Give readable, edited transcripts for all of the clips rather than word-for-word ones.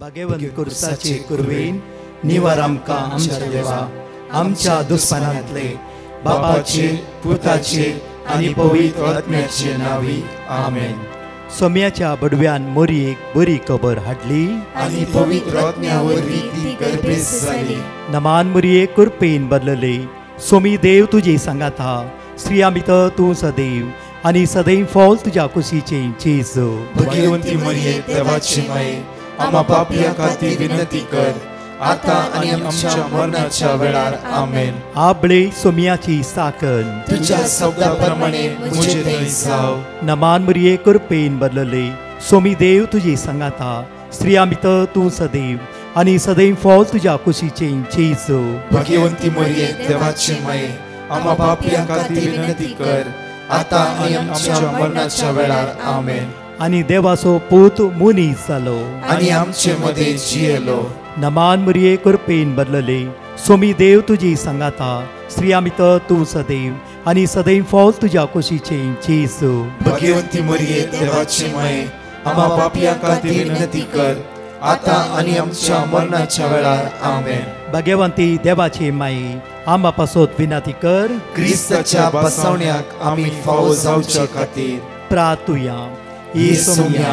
भगवंत कुर्साचे कुरवेन निवार आमकां आमच्या देवा आमच्या दुस्मनांतले बापाचे पुताचे आनी पवित्र आत्म्याचे नावी आमेन. सोम्याच्या बडव्यान मोरयेक बरी खबर हाडली आनी पवित्र आत्म्या वरवीं ती गर्भेस जाली. नमान मोरये कुरपेन बदलले सोमी देव तुजे सांगात हा स्त्रिया भितर तूं सदैव आनी सदैव फॉल तुज्या कुशीचे जेजू. भगवंती मरिये देवाची माये आम्हा पापियां खातीर विनंती कर आता आनी आमच्या मरणाच्या वेळार आमेन. आबळे सोम्याची साकन तुझ्या शब्दाप्रमाणे मुझे थंय जाव. नमान मोरये कुरपेन बदलले सोमी देव तुजे सांगात हा स्त्रिया भितर तूं सदैव आनी सदैव फॉल तुज्या कुशीचे जेजू. भगवंती मरिये देवाची माये आम्हा पापियां खातीर विनंती कर आता आनी आमच्या मरणाच्या वेळार आमेन. आनी देवाचो पूत मुनीस जालो आनी आमचे मदे जियेलो. नमान मोरये कुरपेन बदलले सोमी देव तुजी सांगात हा स्त्रिया भितर तूं सदैव आनी सदैव फॉल तुज्या कुशीचे जेजू. भगवंती मरिये देवाची माये आम्हा पापियां खातीर विनंती कर आता आनी आमच्या मरणाच्या वेळार आमेन. भगवंती देवाचे माये आम्हा पासत विनंती कर क्रिस्ताच्या बसवण्याक आमी फावो जावच्या खातीर प्रार्थुया. ही सोम्या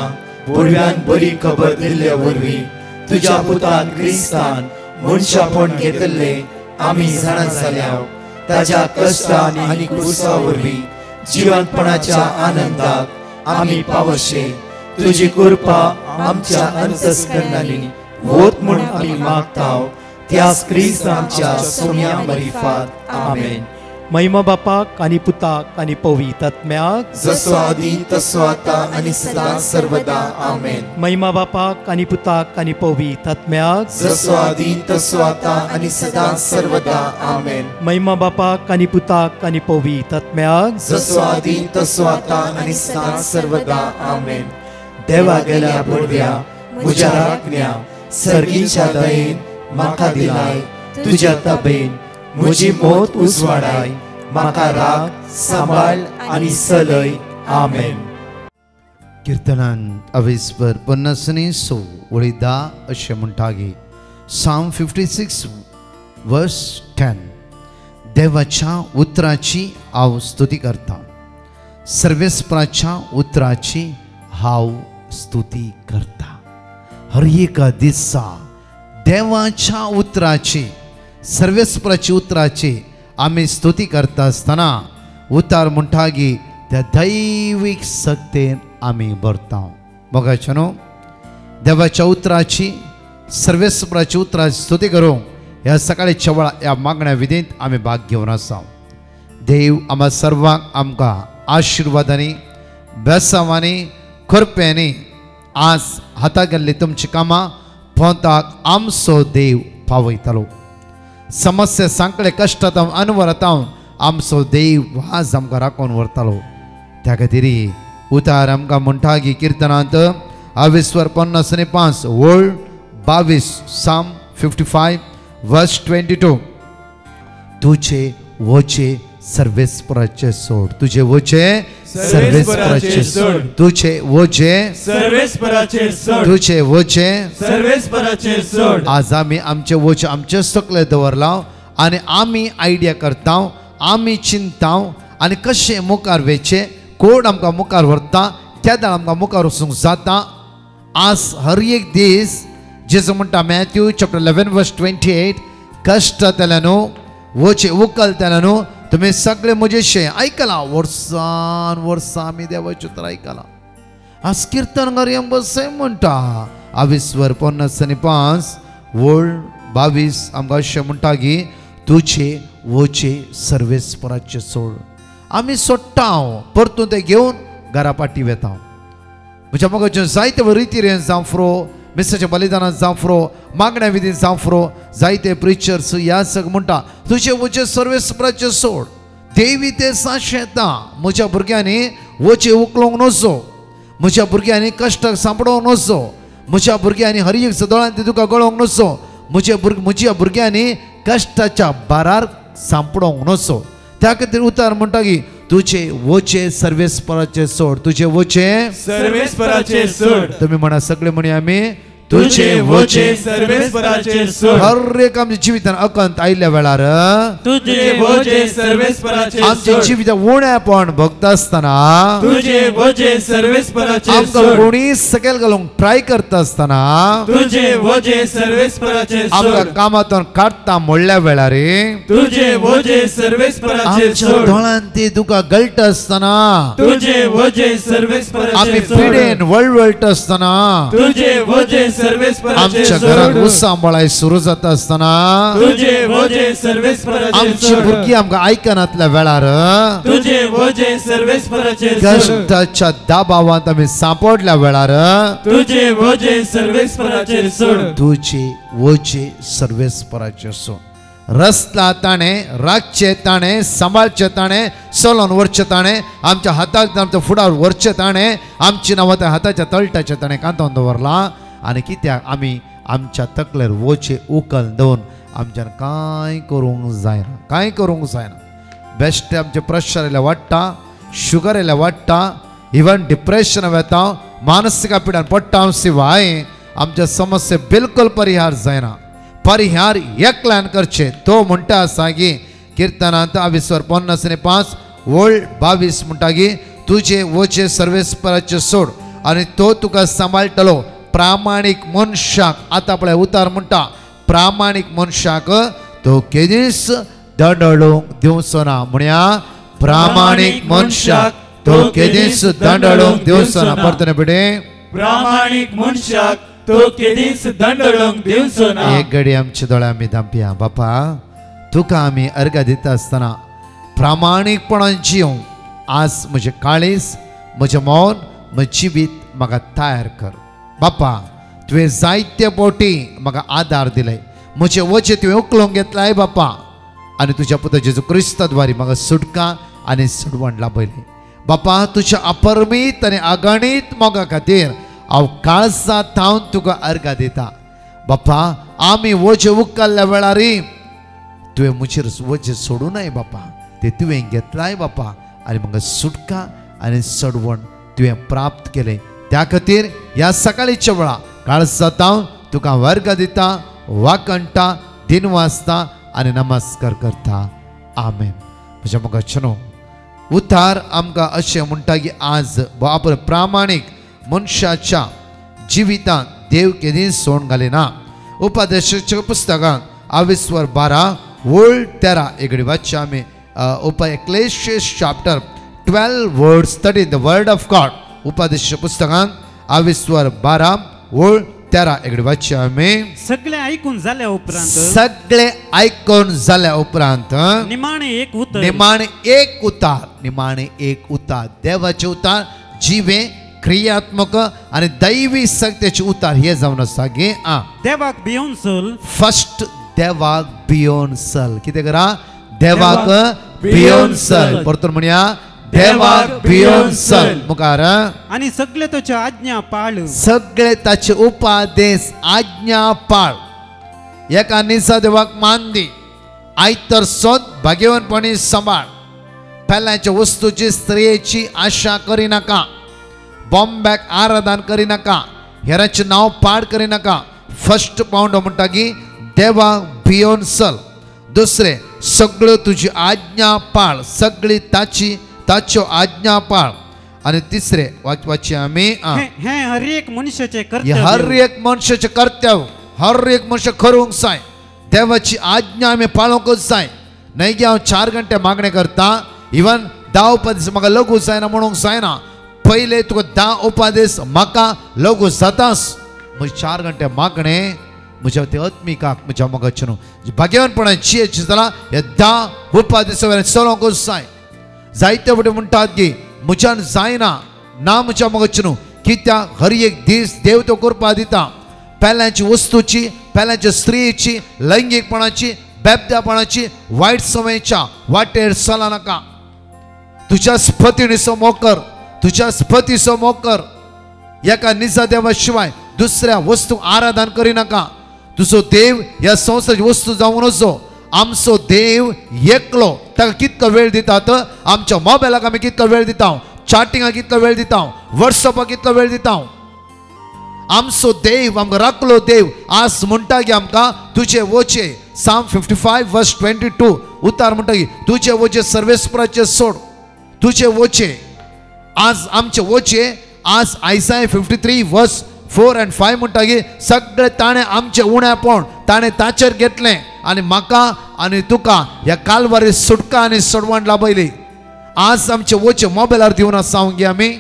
बडव्यान बरी खबर दिल्ल्या वरवीं तुज्या पुतान क्रिस्तान मनशापण घेतले आमी जाणा जाल्या ताज्या कश्टान आनी क्रुसा वरवीं जिवंतपणाच्या आनंदाक आमी पावशे. तुजी कृपा आमच्या अंतस्करणांनी होत म्हूण आमी मागताव त्याच क्रिस्त आमच्या सोम्या मरिफात आमेन. महिमा बापाक आनी पुताक आनी पवित्र आत्म्याक जसो आदी तसो आता आनी सदां सर्वदा आमेन. महिमा बापाक आनी पुताक आनी पवित्र आत्म्याक जसो आदी तसो आता आनी सदां सर्वदा आमेन. महिमा बापाक आनी पुताक आनी पवित्र आत्म्याक जसो आदी तसो आता आनी सदां सर्वदा आमेन. देवा गेल्या बडव्या म्हज्या राखण्या सर्गीच्या दयेन म्हाका दिलाय तुज्या तबेन म्हजी मोत उजवाडाय म्हाका राख सांबाळ आनी चलय आमेन. कीर्तनांत अवेस्पर 50 वळी 10 अशें म्हणटा गे. Psalm 56 verse 10. देवाच्या उतराची हांव स्तुती करता सर्वेस्पराच्या उतराची हांव स्तुती करता. हर एका दिसा देवाच्या उतराची सर्वेस्पराची उतराची आमी स्तुती करता आसतना उतार म्हणटा की त्या दैवीक सक्तेन आमी भरता. मोगाच्या न्हू देवाच्या उतराची सर्वेस्पराची उतराची स्तुती करूंक ह्या सकाळच्या वेळा ह्या मागण्या विधींत आमी भाग घेवन आसा. देव आम्हा सर्वांक आमकां आशिर्वादांनी बेसांवांनी कृपेनी आज हाता गेल्ली तुमची कामां पोंताक आमचो देव पावयतलो. समस्या सांकळे कश्टांत अनवरता आमचो देव आज आमकां राखून व्हरतलो. त्या खातीर उतार आमकां म्हणटा की कीर्तनांत अवेस्पर 55 वळ 22 Psalm 55 verse 22. तुझे वचे सर्वेस्पराचे सोड तुझे वचे सर्वेस्पराचे सोड तुझे वचे सर्वेस्पराचे सोड तुझे वचे सर्वेस्पराचे सोड. आज आमी आमचे वचे आमचे सकले दवरला आनी आमी आयडिया करता आमी चिंता आनी कशें मुखार वेचे कोण आमकां मुखार व्हरता त्या दाळ आमकां मुखार वचूंक जाता. आज हर एक दीस जेजू म्हणटा मॅथ्यू chapter 11 verse 28 कश्ट तेल्यानो वचे उकल तेल्यानो तुम्ही सगळे म्हजेशे आयकला वर्सान वर्सां आमी देवाचें उतर आयकला. आज कीर्तनकार बसय म्हणटा अवेस्पर 55 वळ 22 आमकां अशें म्हणटा की तुझे वचे सर्वेस्पराचे सोड. आमी सोडटा परतून ते घेवन घरा पाटी वेता. म्हज्या मोगाचें जायते रितीन जावं फुरो मिसाच्या बलिदानांत जावं फुरो मागण्या विधीन जावं फुरो जायते प्रिचर्स ह्या सग म्हणटा तुझे वचे सर्वेस्पराचे सोड. देवी ते साश येता म्हज्या भुरग्यांनी वचे उकलोवंक नजो म्हज्या भुरग्यांनी कश्टाक सांपडोवंक नजो म्हज्या भुरग्यांनी हर एक सदोळांत ते तुका गळोवंक नजो म्हज्या भुरग्यांनी कश्टाच्या बारार सांपडोवंक नजो. त्या खातीर उतार म्हणटा की तुझे वचे सर्वेस्पराचे सोड तुझे वचे सर्वेस्पराचे सोड. तुम्ही म्हणा सगळे म्हणे आमी तुझे वोचे सर्वेस्पराचेर सोड हर एक आमच्या जिवितान अकंत आयल्या वेळार तुझे वोचे सर्वेस्पराचेर आमच्या सोड जिवितान उणेपण भोगता आसतना तुझे वोचे सर्वेस्पराचेर आमकां सोड कोणी सकयल घालूंक ट्राय करता आसतना तुझे वोचे सर्वेस्पराचेर आमकां सोड कामांतून काडटा म्हणल्या वेळार तुझे वोचे सर्वेस्पराचेर आमच्या सोड दोळांत ती तुका गळट आसतना तुझे वोचे आमी सर्वेस्पराचेर पिडेन सोड वळवळट आसतना तुझे वोचे सर्वेस्पराचेर आमच्या घरात सोड उत्सांबळाय सुरू जाता आसतना तुझे वोचे सर्वेस्पराचेर आमची सोड भुरगीं आमकां आयकनातल्या वेळार तुझे वोचे सर्वेस्पराचेर सोड कश्टाच्या दाबावांत आमी सांपडल्या वेळार तुझे वोचे सर्वेस्पराचेर सोड तुझे वोचे सर्वेस्पराचेर सोड रस्ता ताणें राखचे ताणें सांबाळचे ताणें चलोन व्हरचे ताणें आमच्या हाताक आमच्या फुडार व्हरचे ताणें आमची नांवां त्या हाताच्या तळटाचे ताणें कांतोवन दवरलां आनी कित्याक आमी आमच्या तकलेर वोचे उखल दवरून आमच्यान कांय करूंक जायना कांय करूंक जायना बेश्टे आमचे प्रेशर येयल्यार वाडटा शुगर येयल्यार वाडटा इवन डिप्रेशन येता मानसीक पिड्यान पडटा शिवाय आमच्या समस्या बिलकुल परिहार जायना परिहार एकल्यान करचे तो म्हणटा आसा की किर्तनांत 20:50 वोळ 22 म्हणटा की तुझे वोचे सर्वेस्पराचे सोड आनी तो तुका सांबाळटलो प्रामाणीक मनशाक आतां पळय उतार म्हणटा प्रामाणीक मनशाक तो केदीस दंडळूंक दिवचो ना म्हणया प्रामाणीक मनशाक तो केदीस दंडळूंक दिवचो ना परतने पिडे प्रामाणीक मनशाक तो केदीस दंडळूंक दिवचो ना एक घडी आमच्या दोळ्या आमी धांपया बापा तुका आमी अर्घ दिता आसतना प्रामाणीकपणान जिवं आज म्हजें काळीज म्हजें मौन म्हजें जिवीत म्हाका तयार कर बापा तुवें जायते फावटी म्हाका आदार दिले म्हजें वचें तुवें उखलूंक घेतलाय बापा आनी तुज्या पुता जेजू क्रिस्ताद्वारी म्हाका सुटका आनी सडवण लाभयली बापा तुज्या अपरमीत आनी अगणीत मोगा खातीर हांव काळजांत थावन तुका अर्घ दिता बापा आमी वचें उखल्ल्या वेळार तुवें म्हजेर वचें सोडूं नये बापा तें तुवें घेतलाय बापा आनी म्हाका सुटका आनी सडवण तुवें प्राप्त केलें त्या खातीर ह्या सकाळीच्या वेळा काळजांत हांव तुका अर्घ दिता वाकणटा दिनवासता आनी नमस्कार करता आमेन म्हज्या मोगाचनो उतार आमकां अशें म्हणटा की आज बापूर प्रामाणीक मनशाच्या जिवितांत देव केदींच सोडून घालिना उपदेशाच्या पुस्तकांत 22:12 वोळ 13 एगडी वाचचे आमी Ecclesiastes chapter 12 verse 13 the word of God उपदेशाच्या पुस्तकांत 22:12 वोळ 13 एगडी वाचचे आमी सगळे ऐकून जाल्या उपरांत सगळे ऐकून जाल्या उपरांत निमाणे एक उतर निमाणे एक उतार देवाचे उतार जिवे क्रियात्मक आणि दैवी सत्याचे उतार हे जावन आसा गे देवाक भियोन चल फर्स्ट देवाक भियोन चल कितें करा देवाक भियोन चल परतून म्हणया देवाक भियोन चल मुखार आणि सगळे ताचे आज्ञा पाळ सगळे ताचे उपादेश आज्ञा पाळ एका निसा देवाक मान दी आयतर सोद भाग्यवानपणी सांबाळ पेलांच्या वस्तूची स्त्रियेची आशा करी नाका बॉम्बॅक आराधन करी नाका हेरांचे नाव पाड करी नाका फर्स्ट पावंड म्हणटा की देवाक भियोन चल दुसरे सगळ्यो तुजी आज्ञा पाळ सगळी ताच्यो आज्ञा पाळ आणि तिसरे वाचचे आमी हे हर एक मनुष्याचे हर एक मनशाचे कर्तव्य हर एक मनुष्य करूंक जाय देवाची आज्ञा आमी पाळोवंकच जाय न्हय की हांव 4 घंटे मागणे करता इवन 10 उपदेश म्हाका लगू जायना म्हणूंक जायना पहिले तुका 10 उपदेश म्हाका लगू जाताच म्हजे 4 घंटे मागणे म्हज्या ते आत्मिकाक म्हज्या मोगाचे न्हू भाग्यवानपणान जियेची जाल्यार हे 10 उपदेश वयल्यान चलोवंकच जाय जायते फावटी म्हणटात की म्हज्यान जायना ना म्हज्या मोगाचे न्हू कित्याक हर एक दीस देव तो कृपा दिता पेलांची वस्तूची पेलांच्या स्त्रीची लैंगीकपणाची बेबद्यापणाची वायट सवयीच्या वाटेर चला नाका तुज्या पतीसो मोकर तुज्या पतीसो मोकर एका निजा देवा शिवाय दुसऱ्या वस्तू आराधन करी नाका तुजो देव ह्या संवसाराची वस्तू जावन नजो आमचो देव एकलो ताका कितको वेळ दितात आमच्या मोबायलाक आमी कितको वेळ दिता चॅटिंगाक कितलो वेळ दिता व्हॉट्सअपाक कितलो वेळ दिता आमचो देव आमकां राखलो देव आज म्हणटा की आमकां तुझे वचे Psalm 55 verse 22 उतार म्हणटा की तुझे वचे सर्वेस्पराचे सोड तुझे वचे आज आमचे वचे आज Isaiah 53 verse 4 and 5 म्हणटा की सगळे ताणे आमचे उण्यापण ताणे ताचेर घेतले आनी म्हाका आनी तुका ह्या कालवारी सुटका आनी सोडवण लाभयली आज आमचे वचे मोबायलार दिवन आसा हांव गे आमी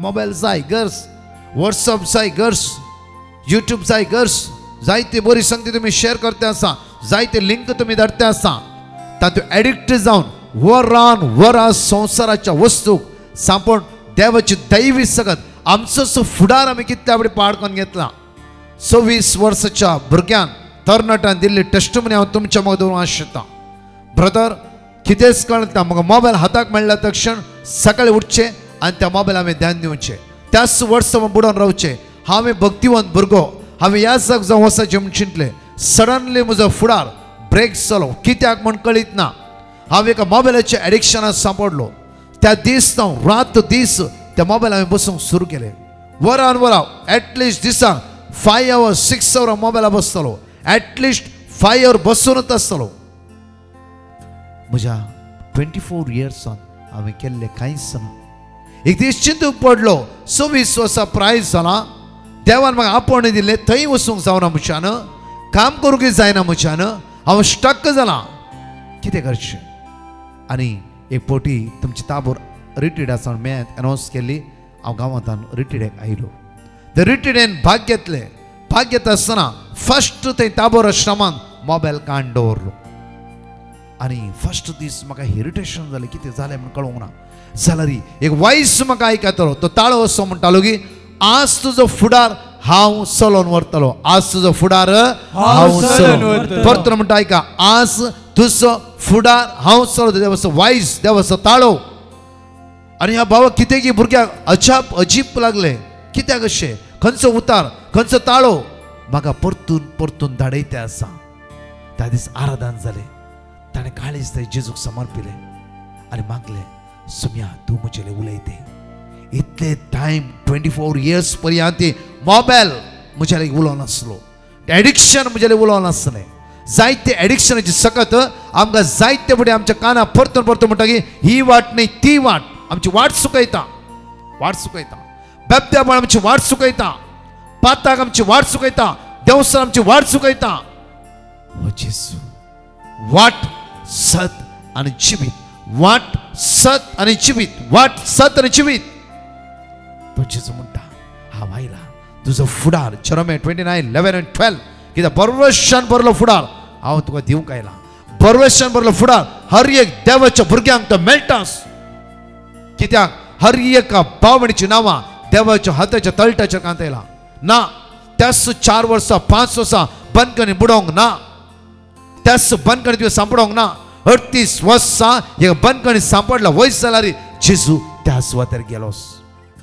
मोबायल जाय गर्स व्हॉट्सअप जाय गर्स यूट्यूब जाय गर्स जायती बरी संगती तुम्ही शेअर करते आसा जायते लिंक तुम्ही धाडते आसा तातूंत एडिक्ट जावन वरान संवसाराच्या वस्तूक सांपण देवाची दैवी सगत आमचो फुडार आमी कितल्या बडी पाडकोन घेतला 26 वर्साच्या भुरग्यान तरणाट्यान दिल्ली टेस्टमनी हांव तुमच्या मग दवरूंक आशिता ब्रदर कितेंच कळना म्हाका मोबायल हाताक मेळ्ळ्या तक्षण सकाळी उठचे आनी त्या मोबायल हांवें ध्यान दिवचें त्याच वर्स बुडोवन रावचें हांवें भक्तिवंत भुरगो हांवें ह्या जाग जावं वसाचें म्हूण चिंतलें सडनली म्हजो फुडार ब्रेक जालो कित्याक म्हूण कळीत ना हांव एका मोबायलाच्या एडिक्शनांत सांपडलो त्या दीस हांव रात दीस त्या मोबायल हांवें बसूंक सुरू केलें वरान वरां एटलिस्ट दिसाक 5 hours 6 hours मोबायलार बसतलो एटलिस्ट 5 hours बसूनच आसतलो म्हज्या 24 yearsन हांवें केल्लें कांयच ना एक दीस चिंतूक पडलो 26 वर्सां प्रायज जाला देवान म्हाका आपण दिल्लें थंय वचूंक जावना म्हज्यान काम करूंक जायना म्हज्यान हांव स्टक जाला कितें करचें आनी एक फावटी तुमची ताबोर रिट्रीट आसा मेळत अनावंस केल्ली हांव गांवांतल्यान रिट्रीटेक आयलो त्या रिट्रीटेन भाग घेतलें भाग घेता आसतना फस्ट थंय ताबोर आश्रमांत मोबायल काडून दवरलो आनी फस्ट दीस म्हाका इरिटेशन जालें कितें जालें म्हूण कळोंक ना जाल्यार एक वॉयस म्हाका आयकतालो तो ताळो असो म्हणटालो की आज तुजो फुडार हांव चलोवन व्हरतलो आज तुजो फुडार हांव चलोवन व्हरतलो परत म्हणटा आयका आज तुजो फुडार हांव चलोवन देवाचो वॉयस देवाचो ताळो आनी ह्या भावाक कितें की भुरग्याक अजीब लागलें कित्याक अशें खंयचो उतार खंयचो ताळो म्हाका परतून परतून धाडयते आसा त्या दीस आराधन जालें ताणें काळीज थंय जेजूक समर्पिलें आनी मागलें सुम्या तूं म्हजेले उलयते इतले टायम 24 years पर्यंत मोबायल म्हजेले उलोवं नासलो एडिक्शन म्हजेले उलोवं नासलें जायते एडिक्शनाची सकत आमकां जायते फुडें आमच्या काना परतून परतून म्हणटा की ही वाट न्ही ती वाट आमची वाट सुकयता बेबद्यापण आमची वाट सुकयता पाताक आमची वाट सुकयता देवस्थान आमची वाट सुकयता जेजू वाट सत आनी जिवीत वाट सत आनी जिवीत वाट सत आनी जिवीत तो जेजू म्हणटा हांव आयला तुजो फुडार Jeremiah 29:11-12 कित्याक बरवशान बरलो फुडार हांव तुका दिवंक आयला बरवशान बरलो फुडार हर एक देवाच्या भुरग्यांक तो मेळटास कित्याक हर एका भावणीची नांवां देवाच्या हाताच्या तळटाचेर कांतयला ना त्याच 4 वर्सां 5 वर्सां बंदकणी बुडोवंक ना त्याच बंदकणी तुवें सांपडोवंक ना 38 वर्सां एक बंदकणी सांपडला वयस जाल्यार जेजू त्या सुवातेर गेलोस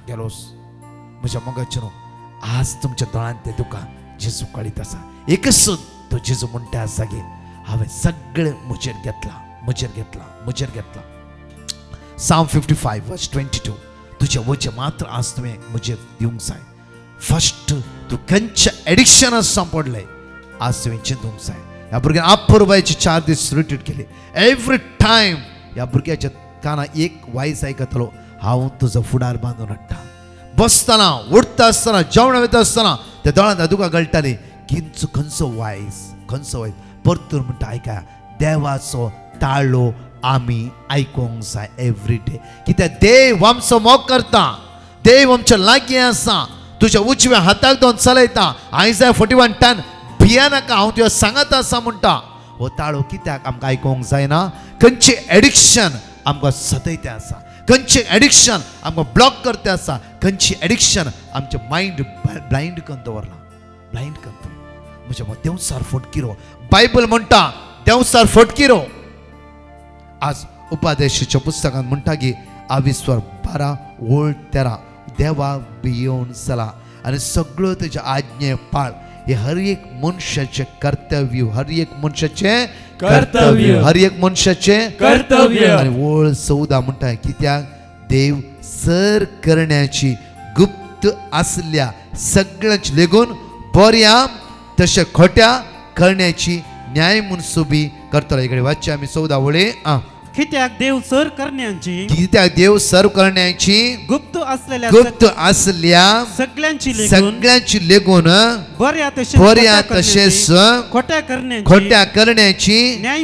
म्हज्या मोगाचेर आज तुमच्या दोळ्यांत ते तुका जेजू कळीत आसा एकच तो जेजू म्हणटा आसा की हांवें सगळें म्हजेर घेतला Psalm 55 verse 22 तुझे वचे मात्र आज तुवें म्हजेर दिवंक जाय फस्ट तूं खंयच्या एडिक्शनांत सांपडलें आज तुवें चिंतूंक जाय ह्या भुरग्यान अपुर्बायेची 4 दीस रिट्रीट केली एवरी टायम ह्या भुरग्याच्या काना एक वायस आयकतलो हांव तुजो फुडार बांदून हाडटा बसतना उठता आसतना जेवण वयता आसतना त्या दोळ्यांत तुका गळटाली खंयचो वायस परतून म्हणटा आयका देवाचो ताळो आमी आयकोंक जाय एवरी डे कित्याक देव आमचो मोग करता देव आमच्या लागीं आसा तुज्या उजव्या हाताक दोन चलयता Isaiah 41:10 भिया नाका हांव तुवें सांगत आसा म्हणटा हो ताळो कित्याक आमकां आयकोंक जायना खंयचें एडिक्शन आमकां सतयते आसा खंयचें एडिक्शन आमकां ब्लॉक करते आसा खंयची एडिक्शन आमचें मायंड ब्लायंड करून दवरला म्हज्या मग देवसार फटकिरो बायबल म्हणटा देवसार फटकिरो आज उपादेशाच्या पुस्तकांत म्हणटा की 12:13 देवा भियोन चला आनी सगळ्यो तेज्या आज्ञे पाळ हे हर एक मनशाचे कर्तव्य हर एक मनशाचे कर्तव्य आनी वळ 14 म्हणटा कित्याक देव सर करण्याची गुप्त गुप्त असल्या सगळ्यांची लेगून बऱ्या तशा खोट्या करण्याची न्याय मनसुबी करतलो. इकडे वाच्य आम्ही 14 वळे कित्याक देव सर करण्याची कित्याक देव सर्व करण्याची गुप्त असलेल्या असल्या सगळ्यांची लेगून बऱ्या तसेच खोट्या करण्याची न्याय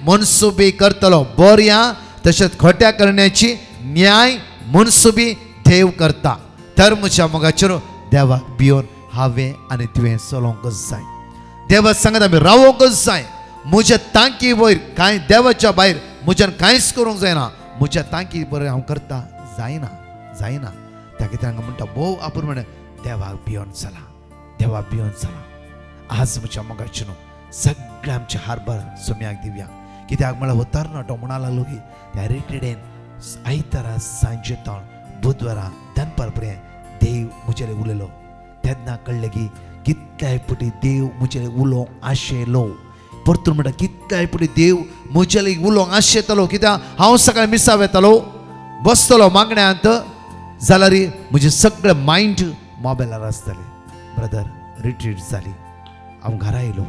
मनसुबी करतलो. बऱ्या तसेच खोट्या करण्याची न्याय मनसुबी देव करता. तर म्हज्या मोगाचेर देवाक भिवन हांवें आनी तुवें चलोवंकच जाय. देवा सांगत आमी रावोंकच जाय. म्हज्या तांकी वयर कांय देवाच्या भायर म्हज्यान कांयच करूंक जायना. म्हज्या तांकी बरें हांव करता जायना त्या खातीर हांगा म्हणटा भोव आपूण म्हण देवाक भिवन चला, देवाक भिवन चला. आज म्हज्या मोगाचेर सगळे आमचे हारभार सोम्याक दिवया. कित्याक म्हळ्यार वतार नाटो म्हणा लागलो की त्या रिटेडेन आयतारा सांजे तावन बुधवारा दनपार पर्यंत देव म्हजेर उलयलो. तेन्ना कळ्ळें की कितल्याय पटी देव म्हजेर उलोवंक आशेलो. परतून म्हणटा कितल्याय पटी देव म्हजेर उलोवंक आशेतलो. कित्याक हांव सकाळीं मिसाव येतालो बसतलो मागण्यांत जाल्यार म्हजें सगळें मायंड मोबायलार आसतालें. ब्रदर रिट्रीट जाली, हांव घरा येयलो.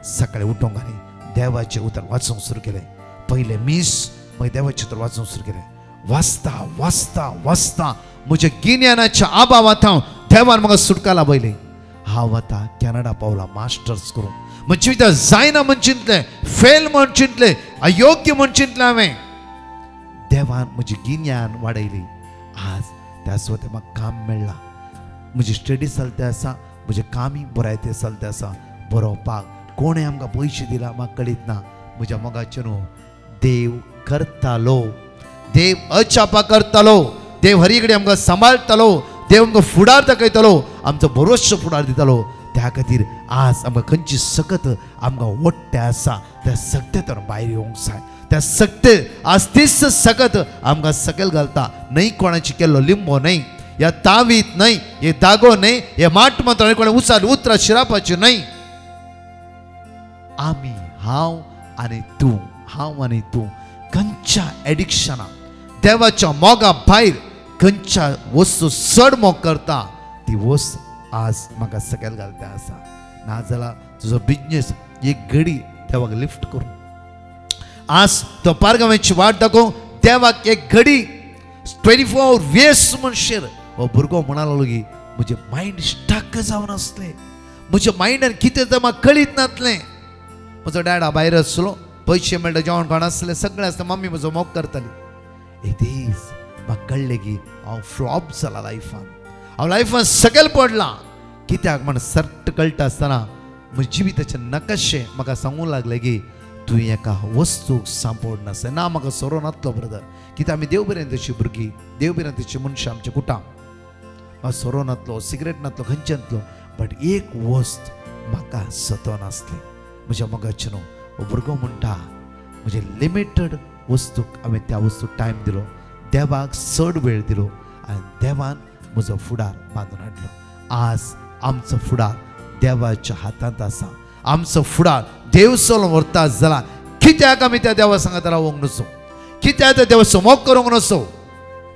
सकाळीं उठोंक घाली देवाचें उतर वाचूंक सुरू केलें. पयलें मीस मागीर देवाचें उतर वाचूंक सुरू केलें. वाचता म्हज्या गिन्यानाच्या आबावांत हांव देवान म्हाका सुटका लाभयली. हांव आतां कॅनडा पावला मास्टर्स करूंक. म्हज्या जिवितांत जायना म्हण चिंतलें, फेल म्हण चिंतलें, अयोग्य म्हण चिंतलें हांवें. देवान म्हजी गिन्यान वाडयली. आज त्या सुवातेर म्हाका काम मेळ्ळां. म्हजी स्टडी चलते आसा, म्हजें कामय बऱ्याते चलते आसा. बरोवपाक कोणें आमकां पयशे दिला म्हाका कळीत ना. म्हज्या मोगाचेर देव करतालो, देव अचापा करतालो, देव हर कडेन आमकां सांबाळटालो, देव आमकां फुडार दाखयतालो, आमचो बरोचसो फुडार दितालो. त्या खातीर आज आमकां खंयची सकत आमकां वट्टें आसा त्या सक्तेतून भायर येवंक जाय. त्या सक्ते आज तीच सकत आमकां सकयल घालता. न्हय कोणाची केल्लो लिंबो न्हय, ह्या तावीत न्हय, हे दागो न्हय, हे माट मात्र कोणें उसाल उतरां शिरापाची न्हय. आमी हांव आनी तूं खंयच्या एडिक्शना देवाच्या मोगा भायर खंयच्या वस्तू चड मोग करता ती वस्त आज म्हाका सकयल घालता आसा. नाजाल्यार तुजो बिजनेस एक घडी देवाक लिफ्ट करूं. आज तो पारगांवांची वाट दाखोवंक देवाक एक घडी 24 वेस म्हणशेर हो भुरगो म्हणा लागलो की म्हजें मायंड स्टक जावन आसलें. म्हज्या मायंडान कितें तें म्हाका कळीत नासलें. म्हजो डॅडा भायर आसलो, पयशे मेळटा, जेवण खाण आसलें, सगळें आसता, मम्मी म्हजो मोग करताली. एक दीस म्हाका कळ्ळें की हांव फ्लॉप जाला लायफान. हांव लायफान सकयल पडलां. कित्याक म्हण सर्ट कळटा आसतना म्हज्या जिविताचे नकाशे म्हाका सांगूंक लागले की तूं एका वस्तूक सांपड नासलें. ना म्हाका सोरो नासलो ब्रदर, कित्याक आमी देव बरें तशी भुरगीं, देव बरें तशी मनशां आमचें कुटां. म्हाका सोरो नासलो, सिगरेट नासलो, खंयचें नासलो. बट एक वस्त म्हाका सतो नासली. म्हज्या मोगाचेर हो भुरगो म्हणटा म्हजे लिमिटेड वस्तूक हांवें त्या वस्तूक टायम दिलो, देवाक चड वेळ दिलो आनी देवान म्हजो फुडार बांदून हाडलो. आज आमचो फुडार देवाच्या हातांत आसा. आमचो फुडार देव चलोवन व्हरता जाल्यार कित्याक आमी त्या देवा सांगात रावोंक नसो, कित्याक त्या देवाचो मोग करूंक नसो.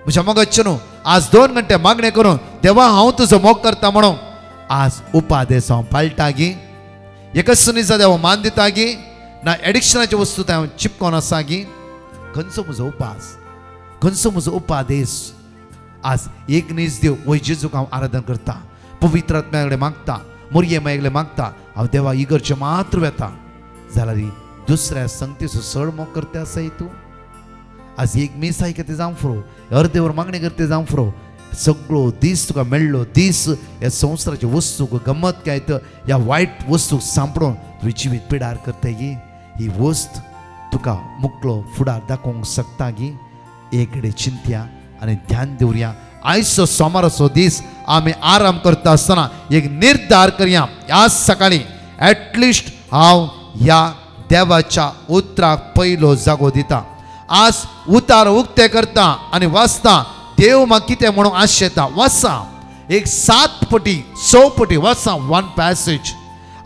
म्हज्या मोगाचेर आज 2 घंटे मागणें करून देवा हांव तुजो मोग करता म्हणून आज उपादेश हांव पाळटा गी. एका सुनीचा देवा मान दिता गी. ना एडिक्शनाची वस्तू हांव चिपकोन आसा गी. खंयचो म्हजो उपास, खंयचो म्हजो उपादेश. आज एक नीज देव वय जेजूक हांव आराधन करता, पवित्र आत्म्या कडेन मागता, मोरये माये कडेन मागता. हांव देवा इगर्जे मात्र वेता जाल्यार दुसऱ्या संगतीचो चड मोग करते आसा तूं. आज एक मीस आयकते जावं फुरो, अर्दे वर मागणी करते जावं फुरो. सगळो दीस तुका मेळ्ळो दीस ह्या संवसाराचे वस्तूक गमत काय तर ह्या वायट वस्तूक सांपडून तुवें जिवीत पिडार करता गी. ही वस्त तुका मुकलो फुडार दाखोवंक शकता गी. एक कडेन चिंतया आनी ध्यान दवरया. आयचो सोमाराचो दीस आमी आराम करता आसतना एक निर्धार करया. आज सकाळीं एटलिस्ट हांव ह्या देवाच्या उतराक पयलो जागो दिता. आज उतार उक्ते करता आनी वाचता देव म्हाका कितें म्हणून आशेता. वाचा एक 7 पटी 6 पटी वाचा 1 पॅसेज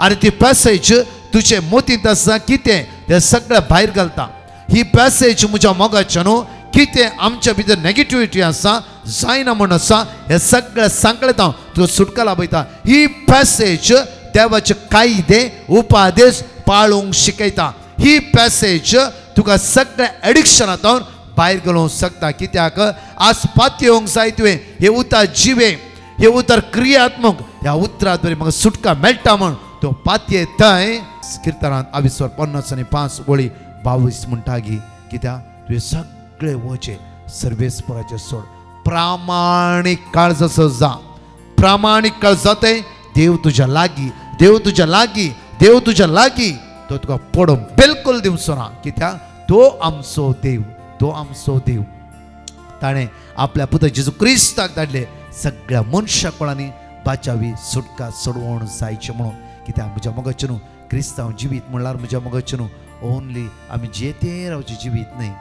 आनी ती पॅसेज तुजे मोतींत आसा कितें तें सगळें भायर घालता. ही पॅसेज म्हज्या मोगाच्या न्हू कितें आमच्या भितर नेगेटिविटी आसा जायना म्हण आसा हे सगळें सांकळेत हांव तुका सुटका लाभयता. ही पॅसेज देवाचे कायदे उपादेश पाळूंक शिकयता. ही पॅसेज तुका सगळ्या एडिक्शनांतून भायर घालूंक शकता. कित्याक आज पातयेवंक जाय तुवें हे उतर जिवे हे उतर क्रियात्मक ह्या उतरांत बरी म्हाका सुटका मेळटा म्हण तो पातये थंय किर्तनांत 50:5 वळी 22 म्हणटा गी कित्याक तुवें सगळे वचे सर्वेस्पराचे सोड प्रामाणीक काळजाचो जा. प्रामाणीक काळ जाते देव तुज्या लागीं देव तुज्या लागीं देव तुज्या लागीं तो तुका पडोवंक बिलकुल दिवचो ना. कित्याक तो आमचो देव तो आमचो देव. ताणें आपल्या पुता जेजू क्रिस्ताक धाडले सगळ्या मनशा कोणांनी बाचावी सुटका सोडवून जायचे म्हणून. कित्याक म्हज्या मोगाचें न्हू क्रिस्तांव जिवीत म्हणल्यार म्हज्या मोगाचें न्हू ओन्ली आमी जेते रावचे जिवीत न्हय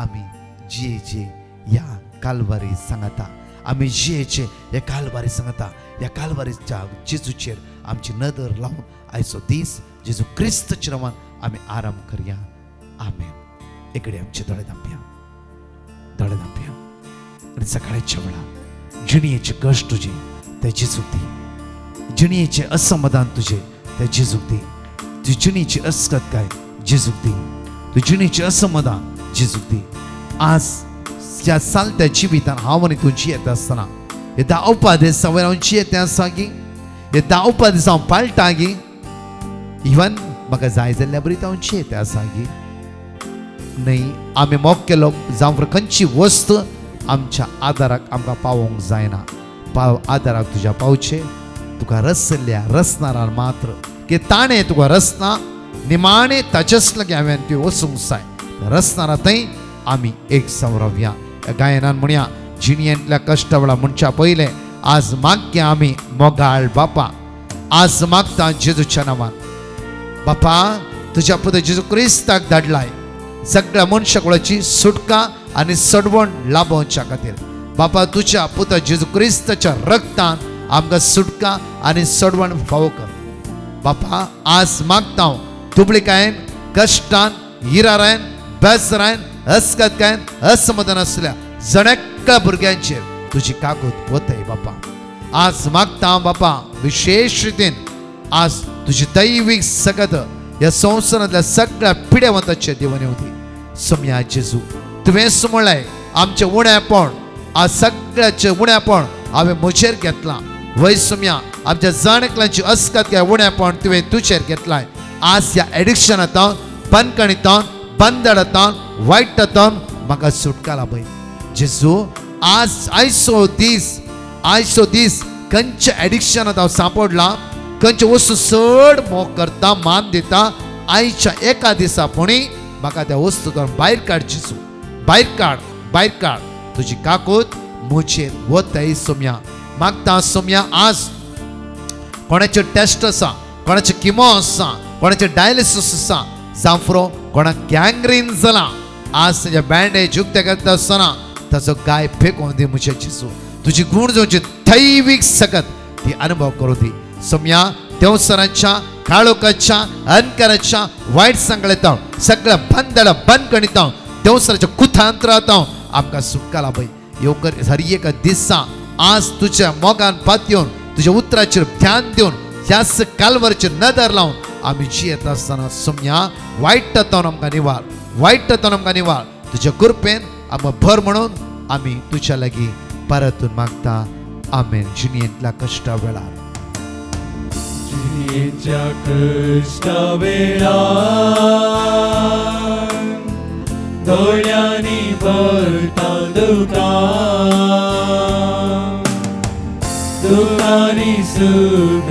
आमी जियेचे ह्या कालवारी सांगता. आमी जियेचे हे कालवारी सांगता. ह्या कालवारीच्या जेजूचेर आमची नदर लावन आयचो दीस जेजू क्रिस्ताच्या नांवान आमी आराम करया. आमेन. इकडे आमचे दोळे धांपया आनी सकाळच्या वेळा जिणयेचे कश्ट तुजे ते जेजूक दी. जिणयेचे असमाधान तुजे ते जेजूक दी. तुजी जिणयेची अस्कतकाय जेजूक दी. तुजी जिणयेचे असमाधान जेजूक दी. आज ज्या चालत्या जिवितान हांव आनी तुजी येता आसतना हे 10 उपादेश वयर हांव जियेतें आसा गी हे 10 उपादेश हांव पाळटा गी. इवन म्हाका जाय जाल्ल्या बरी हांव जियेतें आसा गी. न्हय आमी मोग केलो जावं खंयची वस्त आमच्या आदाराक आमकां पावोवंक जायना. आदाराक तुज्या पावचे तुका रसल्या रसनारान मात्र की ताणें तुका रसना निमाणे ताचेच लागी हांवें ती वचूंक जाय. रसनारा थंय आमी एक संवरवया. गायनान म्हणया जिणयेंतल्या कश्टा वेळा म्हणच्या पयले आज मागया आमी मोगाळ बापा. आज मागता जेजूच्या नांवान बापा तुज्या पुता जेजू क्रिस्ताक धाडलाय सगळ्या मनशाकुळाची सुटका आनी सडवण लाभोवच्या खातीर. बापा तुज्या पुता जेजू क्रिस्ताच्या रक्तान आमकां सुटका आनी सडवण फावो कर. बापा आज मागता हांव दुबळीकायेन कश्टान हिरारायन बेसरायन अस्कतकायेन असमाधान आसल्या जणेक्या भुरग्यांचेर तुजी काकूत वतय बापा. आज मागता हांव बापा विशेष रितीन आज तुजी दैवीक सगत ह्या संवसारांतल्या सगळ्या पिडेवंतांचेर देवान येवं दी. सोम्या जेजू तुवेंच म्हणलें आमचें उणेपण आज सगळ्याचें उणेपण हांवें म्हजेर घेतलां. वय सोम्या आमच्या जाणेकल्यांची अस्कत उणेपण तुवें तुजेर घेतलाय. आज ह्या एडिक्शनांतून बंदकणींतून बंदडांतून वायटांतून म्हाका सुटका लाभय. जेजू आज आयचो दीस खंयच्या एडिक्शनांत हांव सांपडलां खंयचे वस्तू चड मोग करता मान दिता आयच्या एका दिसा पुणी म्हाका त्या वस्तूंतून भायर काड. जेजू भायर काड तुजी काकूत म्हजेर वतय. सोम्या मागता सोम्या आज कोणाचे टेस्ट आसा कोणाचे किमो आसा कोणाचे डायलिसीस आसा जावं कोणाक गँग्रीन जाला आज ताजे बँडेज उक्ते करता आसतना ताचो गाय फेकून दी म्हजे जेजू. तुजी गूण जावची दैवीक सकत ती अनुभव करूं दी. सोम्या देवसरांच्या काळोखाच्या अंधकाराच्या वायट सांगळेतां सगळ्या बंदडां बंद कणितां देवसराच्या कुथांतरांतां आमकां सुटका लाभय. येवकर हर एक दिसा आज तुज्या मोगान पातयेवन तुज्या उतराचेर ध्यान दिवन ह्याच कालवारीचेर नदर लावन आमी जियेता आसतना सोम्या वायटांतून आमकां निवार तुज्या कृपेन आमकां भर म्हणून आमी तुज्या लागीं परतून मागता. आमेन. जिणयेंतल्या कश्टा वेळार जिणयेच्या कश्टा वेळार दोळ्यांनी भरता दुकानी सुख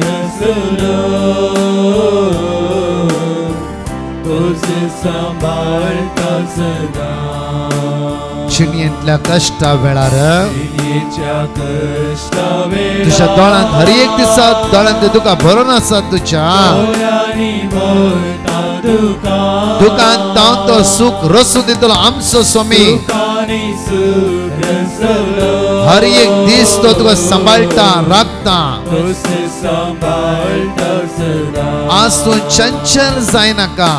तुझे सांभाळता सदा. जिणयेंतल्या कश्टा वेळार तुझ्या दोळ्यांत हर एक दिसा दोळ्यांत तुका भरून आसात तुज्या दुकान तांव तो सुख रसू दितलो आमचो स्वामी. हर एक दीस तो तुका सांबाळटा राखता. आज तूं चंचल जायनाका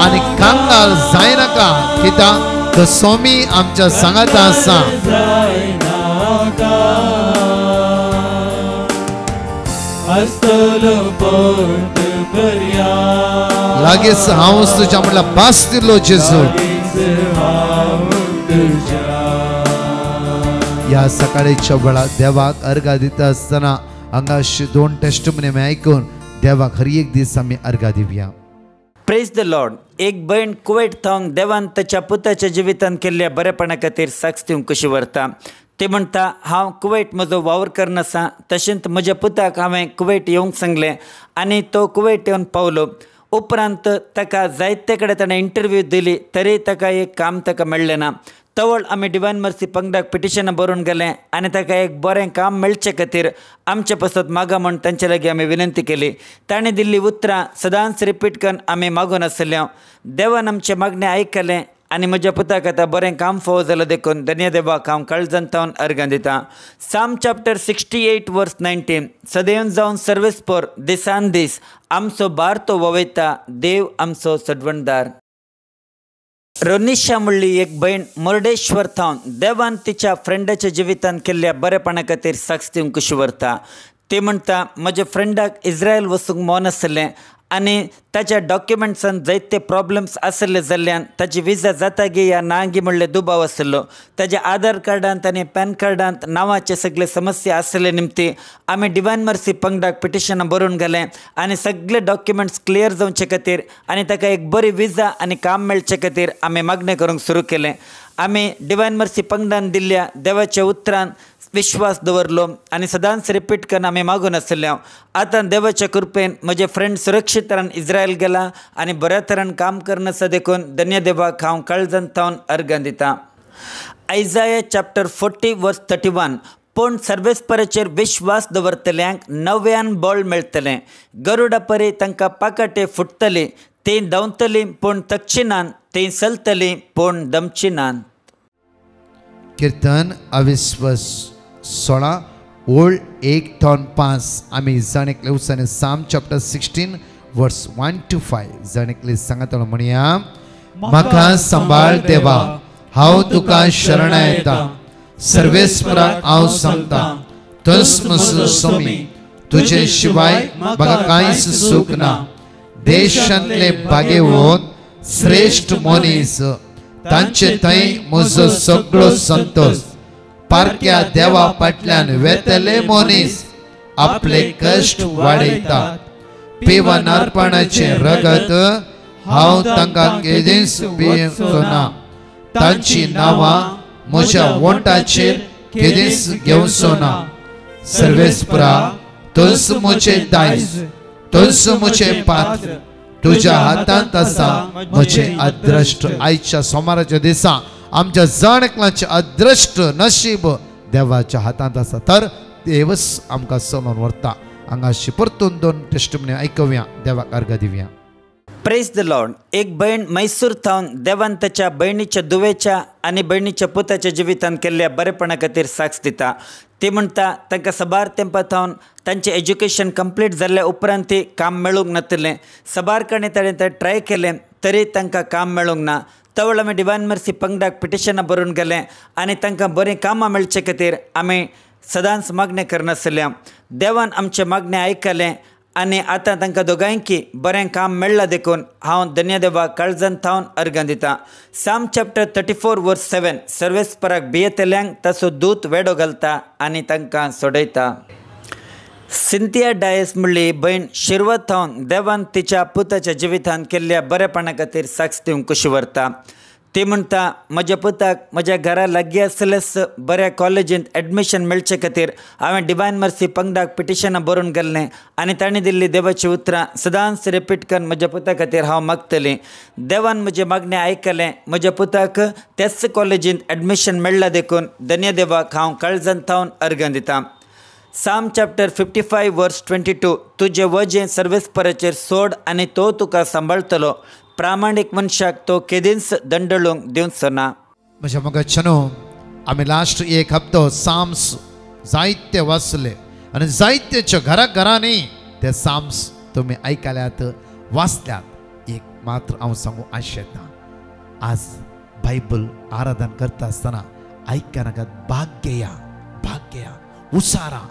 आनी कांगाल जायनाका कित्याक तो स्वामी आमच्या सांगात आसा लागीच हांव तुज्या म्हणल्यार बास दिलो जेजू या सकाळीच्या वेळा देवाक अर्घा दिता आसतना हांगाशी 2 टेस्टमनी आमी आयकून देवाक हर एक दीस आमी अर्घा दिवया. Praise the Lord. एक बहीण कुवेट थावन देवान ताच्या पुताच्या जिवितान केल्ल्या बरेपणा खातीर साक्ष दिवंक कशी व्हरता. ते म्हणटा हांव कुवेट म्हजो वावर करन आसा. तशेंच म्हज्या पुताक हांवें कुवेट येवंक सांगलें आनी तो कुवेट येवन पावलो. उपरांत ताका जायते कडेन ताणें इंटरव्यू दिली तरी ताका एक काम ताका मेळ्ळें ना. तवळ आमी डिवायन मर्सी पंगडाक पिटिशनां बरोवन गेलें आनी ताका एक बरें काम मेळचे खातीर आमचे पासत मागा म्हण तांचे लागीं आमी विनंती केली. ताणें दिल्ली उतरां सदांच रिपीट करून आमी मागून आसल्या. देवान आमचें मागणें आयकलें आनी म्हज्या पुताक आतां बरें काम फावो जालां देखून धन्य देवाक हांव काळजांतावन अर्घां दितां. साम चॅप्टर 68 वर्स 19. सदैव जावन सर्वीस पोर दिसान दीस आमचो बार तो ववयता देव आमचो सडवणदार. रोनिशा म्हणली एक बहीण मुर्डेश्वर थावन देवान तिच्या फ्रेंडाच्या जिवितान केल्ल्या बरेपणा खातीर साक्ष दिवंक कशी व्हरता. ती म्हणटा म्हज्या फ्रेंडाक इस्रायल वचूंक मोन आसलें आनी ताच्या डॉक्युमेंट्सान जायते प्रॉब्लम्स आसले जाल्ल्यान ताची विजा जाता गी या ना गी म्हणले दुबाव आसलो. ताच्या आधार कार्डांत आनी पॅन कार्डांत नांवाचे सगळे समस्या आसले निमती आमी डिवायन मर्सी पंगडाक पिटिशनां बरोवन गेलें आनी सगळे डॉक्युमेंट्स क्लियर जावचे खातीर आनी ताका एक बरी विजा आनी काम मेळचे खातीर आमी मागणें करूंक सुरू केलें. आमी डिवायन मर्सी पंगडान दिल्ल्या देवाच्या उतरान विश्वास दवरलो आनी सदांच रिपीट करून आमी मागून आसल्या. आतां देवाच्या कृपेन म्हजे फ्रेंड सुरक्षीत तरान इस्रायल गेला आनी बऱ्या तरान काम करन आसा देखून धन्य देवाक हांव काळजांतावन अर्घां दितां. आयजाया चॅप्टर 40 वर्स 31. पूण सर्वेस्पराचेर विश्वास दवरतल्यांक नव्यान बळ मेळटलें. गरुडा परी तांकां पाकाटे फुटतली. तीं धांवतलीं पूण थकचिनात. तीं चलतलीं पूण दमचिनात. कीर्तन 16 ओल्ड 1:5 आमी जाणेकले उसाने साम चॅप्टर 16 वर्स 1 to 5 जाणेकले सांगता म्हणया म्हाका सांबाळ देवा हांव तुका शरण येता. सर्वेस्पराक हांव सांगता तूंच म्हजो स्वामी तुजे शिवाय म्हाका कांयच सूख ना. देशांतले बागे वोत श्रेष्ठ मनीस तांचे थंय म्हजो सगळो संतोष. पारक्या देवा फाटल्यान वेतले मनीस आपले कश्ट वाडयतात. पिवन अर्पणाचे रगत हांव तांकां केदींच पियेवचो ना. तांची नांवां म्हज्या वोंटाचेर केदींच घेवचो ना. सर्वेस्परा तूंच म्हजें दायज तूंच म्हजें पात्र तुज्या हातांत आसा म्हजें अदृश्ट. आयच्या सोमाराच्या दिसा आमच्या जाणेकलांचे अदृश्ट नशीब देवाच्या हातांत आसा तर देवच आमकां चलोवन व्हरता. हांगाशी परतून 2 टेस्टमनी आयकव्या देवाक अर्घ दिवया. Praise the Lord. एक बहीण मैसूर थावन देवान ताच्या बहिणीच्या दुवेच्या आनी बहिणीच्या पुताच्या जिवितान केल्ल्या बरेपणा खातीर साक्ष दिता. ती म्हणटा तांकां सबार तेंपार थावन तांचें एज्युकेशन कंप्लीट जाल्ल्या उपरांत ती काम मेळूंक नासलें. सबारपणी ताणें तें ट्राय केलें तरी तांकां काम मेळूंक ना. तवळ आमी डिवायन मर्सी पंगडाक पिटिशनां बरोवन गेलें आनी तांकां बरीं कामां मेळचे खातीर आमी सदांच मागणें करनासल्या. देवान आमचें मागणें आयकलें आनी आतां तांकां दोगांयकी बरें काम मेळ्ळां देखून हांव धन्य देवाक काळजांतावन अर्घां दितां. साम चॅप्टर 34 वर्स 7. सर्वेस्पराक भियेतल्यांक ताचो दूत वेडो घालता आनी तांकां सोडयता. सिंथिया डायस म्हणली बहीण शिरवत थावन देवान तिच्या पुताच्या जिवितान केल्ल्या बरेपणा खातीर साक्ष दिवंक कशी व्हरता. ती म्हणटा म्हज्या पुताक म्हज्या घरा लागीं आसलेच बऱ्या कॉलेजींत एडमिशन मेळचे खातीर हांवें डिवायन मर्सी पंगडाक पिटिशनां बरोवन गेल्लें आनी ताणें दिल्ली देवाची उतरां सदांच रिपीट करून म्हज्या पुता खातीर हांव मागतलें. देवान म्हजें मागणें आयकलें. म्हज्या पुताक त्याच कॉलेजींत एडमिशन मेळ्ळां देखून धन्य देवाक हांव काळजांतावन अर्घां दितां. साम चॅप्टर 55 वर्स 22. तुजें वजें सर्वेस्पराचेर सोड आनी तो तुका सांबाळटलो. प्रामाणीक मनशाक तो केदींच दंडळूंक दिवचो ना. म्हज्या मोगाचनो आमी लास्ट एक हप्तो साम्स जायते वाचले आनी जायतेच्या घरांनी ते साम्स तुमी आयकल्यात वाचल्यात. एक मात्र हांव सांगू आशेता आज बायबल आराधन करता आसतना आयक्या नाकात भाग्य उसारा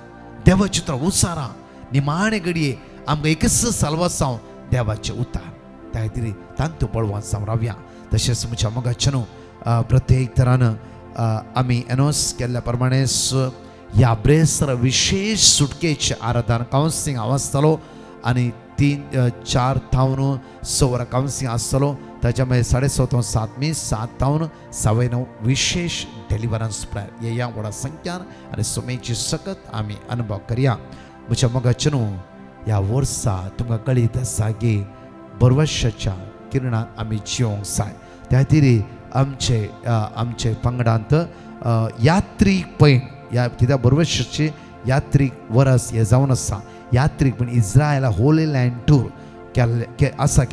देवाचित्र उसारा निमाणे घडये आमकां एकच साल्वासांव देवाचे उतार त्या खातीर तांतू पळोवन रावया तशेंच म्हज्या मोगाच्यान प्रत्येक तरान आमी एनोस केल्ल्या प्रमाणे ह्या ब्रेस्तर विशेष सुटकेचे आराधन कावन्सिलींग हांव आसतलो आनी 3-4 थावन 6 वरां कावन्सिलींग आसतलो ताच्या मागीर 6:30 7 7 9 विशेष डेलिव्हरन्स प्रेयर ह्या व्हडा संख्यान आनी सुमेची सकत आमी अनुभव करया म्हज्या मोगाच्यान ह्या वर्सा तुमकां कळीत आसा की बरवर्षाच्या किरणांत आमी जिवंक जाय त्या खातीर आमचे पंगडांत यात्रीक पैण ह्या कित्याक बरवर्षाची यात्रीक वर्स हे जावन आसा यात्रीक पण इस्रायला होली लँड टूर केल्लें आसा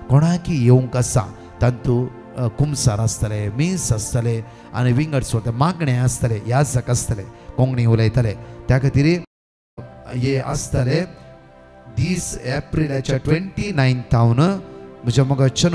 कोणाकी येवंक आसा तांतू कुमसार आसतले मीस आसतले आनी विंगड सोडटे मागणे आसतले याजक आसतले कोंकणी उलयतले त्या खातीर हे आसतले 10 एप्रिलाच्या 29 म्हज्या मोगाच्यान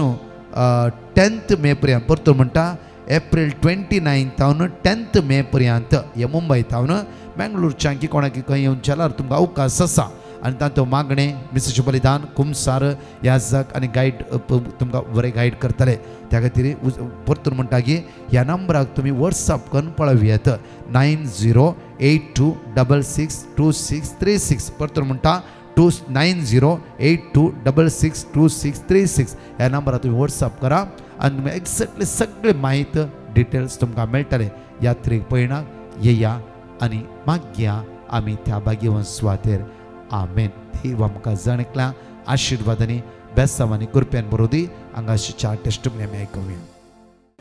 10 मे पर्यंत परतून म्हणटा एप्रील 29 10 मे पर्यंत हे मुंबय थावन मेंगलोरच्यान की कोणाकी खंय येवन जाल्यार तुमकां अवकाश आसा आनी तांतूं मागणे मिसाचें बलिदान कुमसार याजक आनी गायड तुमकां बरें गायड करतले त्या खातीर परतून म्हणटा की ह्या नंबराक तुमी वॉट्सअप करून पळोवयात 9082662636 परतून म्हणटा 9082662636 ह्या नंबरार तुमी वॉट्सअप करा आनी तुमी एक्झॅक्टली सगळे माहिती डिटेल्स तुमकां मेळटले यात्रेक पळयणाक येया आनी मागया आमी त्या भाग्यवन सुवातेर आमेन देव आमकां जणकल्या आशिर्वादांनी बेसांवांनी कृपेन बरोदी हांगाची 4 टेस्टिमनी आमी आयकुया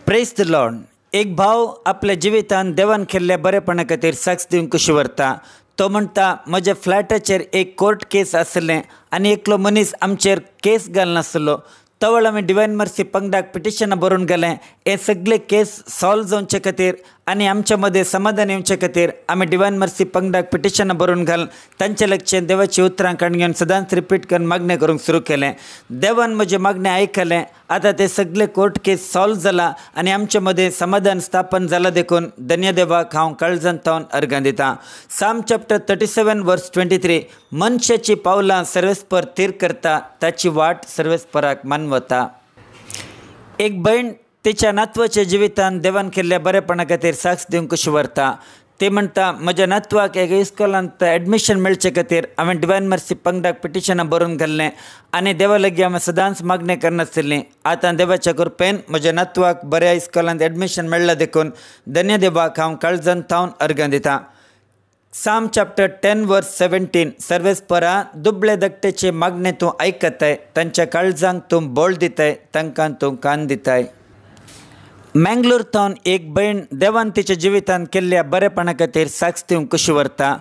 प्रेज द लॉर्ड एक भाव आपल्या जिवितान देवान केल्ल्या बरेपणा खातीर साक्ष दिवंक खुशी व्हरता तो म्हणटा म्हज्या फ्लॅटाचेर एक कोर्ट केस आसलें आनी एकलो मनीस आमचेर केस घालनासलो तो वेळ आमी डिवायन मर्सी पंगडाक पिटिशनां बरोवन गेलें हे सगळे केस सॉल्व जावचे खातीर आनी आमच्या मदें समाधान येवचे खातीर आमी डिवायन मर्सी पंगडाक पिटिशनां बरोवन घालून तांचे लक्षें देवाची उतरां काडून घेवन सदांच रिपीट करून मागणें करूंक सुरू केलें देवान म्हजें मागणें आयकलें आतां ते सगळे कोर्ट केस सॉल्व जाला आनी आमच्या मदें समाधान स्थापन जालां देखून धन्य देवाक हांव काळजांतावन अर्गां दितां साम चॅप्टर 37 वर्स 23 मनशाची पावलां सर्वेस्पर थीर करता ताची वाट सर्वेस्पराक मानवता एक भयण तिच्या नातवाच्या जिवितान देवान केल्ल्या बरेपणा खातीर साक्ष दिवंक कशी व्हरता ते म्हणटा म्हज्या नातवाक एका इस्कॉलांत एडमिशन मेळचे खातीर हांवें डिवायन मर्सी पंगडाक पिटिशनां बरोवन घाल्लें आनी देवा लागीं हांवें सदांच मागणें करनासलीं आतां देवाच्या कृपेन म्हज्या नातवाक बऱ्या इस्कॉलांत एडमिशन मेळ्ळां देखून धन्य देवाक हांव काळजांतावन अर्गां दितां साम चॅप्टर 10 वर्स 17 सर्वेस्परा दुबळे धाकटेचे मागणें तूं आयकताय तांच्या काळजांक तूं बोळ दिताय तांकां तूं कान दिताय मेंगलोर थावन एक भयण देवान तिच्या जिवितान केल्ल्या बरेपणा खातीर साक्ष दिवंक कशी व्हरता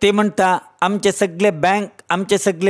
ती म्हणटा आमचे सगळे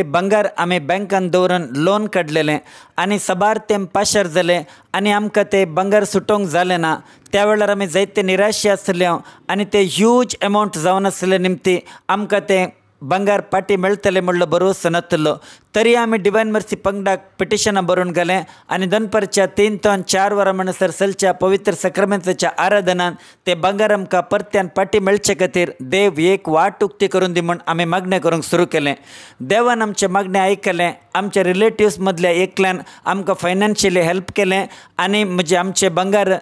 बंगार आमी बँकान दवरून लोन काडलेलें आनी सबार तें पाशार जालें आनी आमकां तें बंगार सुटोवंक जालें ना त्या वेळार आमी जायते निराशे आसले आनी ते ह्यूज एमावंट जावन आसले निमती आमकां तें बंगार पाटी मेळटले म्हणलो भरोसो नासलो तरी आमी डिवायन मर्सी पंगडाक पिटिशनां बरोवन घालें आनी दनपारच्या 3 ते 4 वरां म्हणसर चलच्या पवित्र सक्रामेंताच्या आराधनान ते बंगार आमकां परत्यान पाटी मेळचे खातीर देव एक वाट उक्ती करून दी म्हूण आमी मागणें करूंक सुरू केलें देवान आमचें मागणें आयकलें आमच्या रिलेटिव्स मदल्या एकल्यान आमकां फायनान्शियली हेल्प केलें आनी आमचें बंगार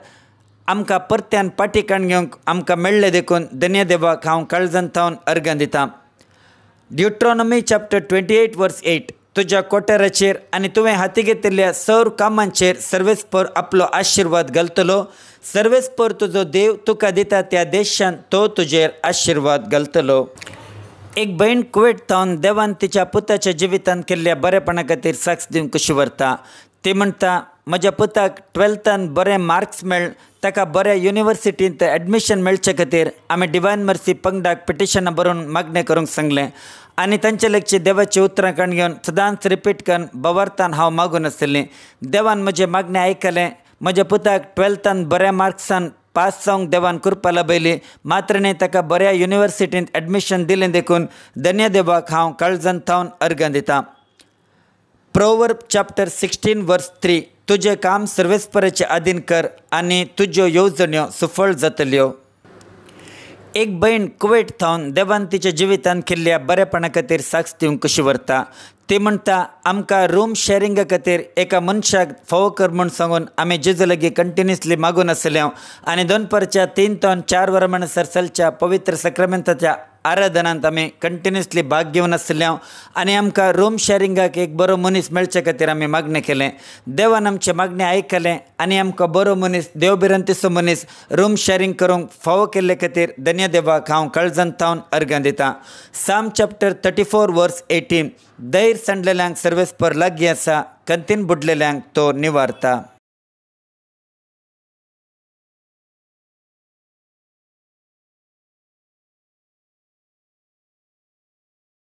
आमकां परत्यान पाटी काडून घेवंक आमकां मेळ्ळें देखून धन्य देवाक हांव काळजांतावन अर्गां दितां ड्युट्रॉनॉमी चॅप्टर 28 वर्स 8 तुज्या कोठाराचेर आनी तुवें हाती घेतिल्ल्या सौर कामांचेर सर्वेस्पर आपलो आशिर्वाद घालतलो सर्वेस्पर तुजो देव तुका दिता त्या देशांत तो तुजेर आशिर्वाद घालतलो एक भयण कुवेट थावन देवान तिच्या पुताच्या जिवितान केल्ल्या बरेपणा खातीर साक्ष दिवंक कशी व्हरता ती म्हणटा म्हज्या पुताक 12थान बरे मार्क्स मेळ ताका बऱ्या युनिवर्सिटींत एडमिशन मेळचे खातीर आमी डिवायन मर्सी पंगडाक पिटिशनां बरोवन मागणें करूंक सांगलें आनी तांचे लागची देवाची उतरां काडून घेवन सदांच रिपीट करून बवार्थान हांव मागून आसलें देवान म्हजें मागणें आयकलें म्हज्या पुताक 12थान बऱ्या मार्क्सान पास जावंक देवान कृपा लाभयली मात्र न्ही ताका बऱ्या युनिवर्सिटींत एडमिशन दिलें देखून धन्य देवाक हांव काळजांतावन अर्गां दितां प्रोवर्ब चॅप्टर 16 वर्स 3 तुझे काम सर्वेस्पराचे आधीन कर आनी तुज्यो येवजण्यो सुफळ जातल्यो. एक बहीण कुवेट थावन देवान तिच्या जिवितान केल्ल्या बरेपणा खातीर साक्ष दिवंक कशी व्हरता. ती म्हणटा आमकां रूम शेअरिंगा खातीर एका मनशाक फावो कर म्हूण सांगून आमी जेजू लागीं कंटिन्युअसली मागून आसल्या आनी दनपारच्या 3 ते 4 वरां म्हणसर चलच्या पवित्र सक्रामेंताच्या आराधनांत आमी कंटिन्युअसली भाग घेवन आसल्या आनी आमकां रूम शेअरिंगाक एक बरो मनीस मेळचे खातीर आमी मागणें केलें. देवान आमचें मागणें आयकलें आनी आमकां बरो मनीस देवबिरांतीचो मनीस रूम शेअरिंग करूंक फावो केल्ले खातीर धन्य देवाक हांव काळजांतावन अर्गां दितां. साम चॅप्टर 34 वर्स 18 दैर सांडलेल्यांक सर्वेस्पर लागीं आसा, कंतीन बुडलेल्यांक तो निवारता.